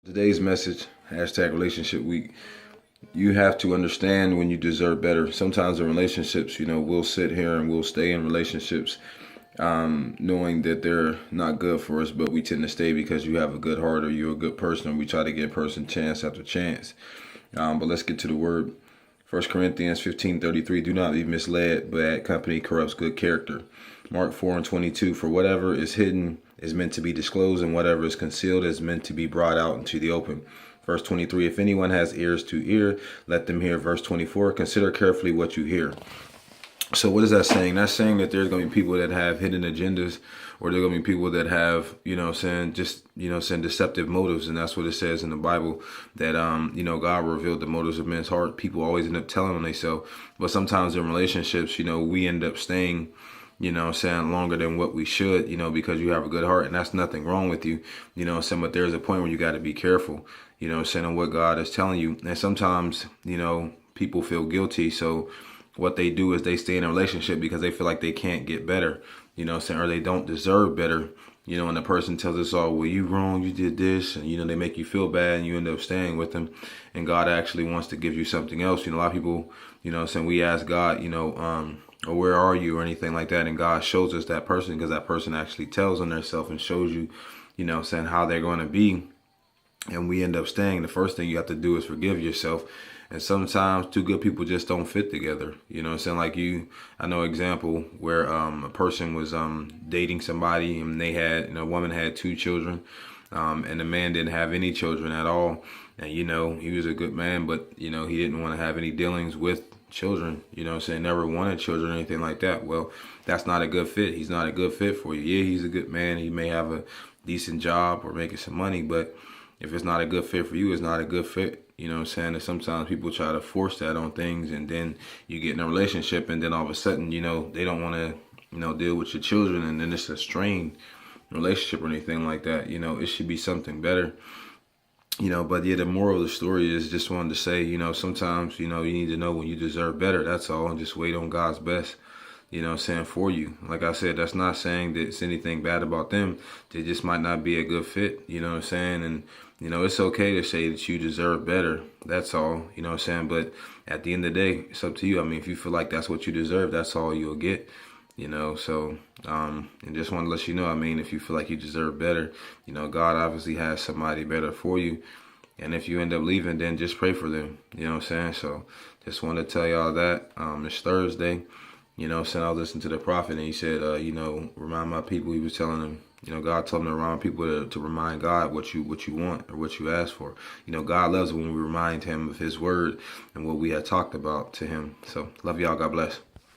Today's message, hashtag relationship week. You have to understand when you deserve better. Sometimes in relationships, we'll sit here and we'll stay in relationships knowing that they're not good for us, but we tend to stay because you have a good heart or you're a good person, and we try to give a person chance after chance. But let's get to the word. 1 Corinthians 15:33. Do not be misled. Bad company corrupts good character. Mark 4:22. For whatever is hidden is meant to be disclosed, and whatever is concealed is meant to be brought out into the open. Verse 23. If anyone has ears to hear, let them hear. Verse 24. Consider carefully what you hear. So what is that saying? That's saying that there's going to be people that have hidden agendas, or there's going to be people that have, deceptive motives. And that's what it says in the Bible, that, God revealed the motives of men's heart. People always end up telling on themselves. But sometimes in relationships, we end up staying, longer than what we should, because you have a good heart, and that's nothing wrong with you, but there's a point where you got to be careful, on what God is telling you. And sometimes, people feel guilty. So what they do is they stay in a relationship because they feel like they can't get better, or they don't deserve better, and the person tells us, oh, well, you wrong, you did this, and, they make you feel bad, and you end up staying with them. And God actually wants to give you something else. A lot of people, we ask God, or where are you or anything like that, and God shows us that person, because that person actually tells on themselves and shows you, how they're going to be. And we end up staying. The first thing you have to do is forgive yourself. And sometimes two good people just don't fit together. Like I know an example where a person was dating somebody, and they had, a woman had 2 children, and the man didn't have any children at all. And, he was a good man, but, he didn't want to have any dealings with children, never wanted children or anything like that. Well, that's not a good fit. He's not a good fit for you. Yeah, he's a good man. He may have a decent job or making some money, but if it's not a good fit for you, it's not a good fit. And sometimes people try to force that on things, and then you get in a relationship, and then all of a sudden, they don't want to, deal with your children, and then it's a strained relationship or anything like that. It should be something better. But yeah, the moral of the story is, just wanted to say, sometimes, you need to know when you deserve better. That's all. And just wait on God's best, for you. Like I said, that's not saying that it's anything bad about them. They just might not be a good fit, And, it's okay to say that you deserve better. That's all, But at the end of the day, it's up to you. I mean, if you feel like that's what you deserve, that's all you'll get. So and just want to let you know, if you feel like you deserve better, God obviously has somebody better for you. And if you end up leaving, then just pray for them. So just want to tell y'all that it's Thursday. I was listening to the prophet, and he said, remind my people. He was telling them, God told him to remind people to remind God what you want or what you ask for. God loves when we remind him of his word and what we had talked about to him. So love y'all. God bless.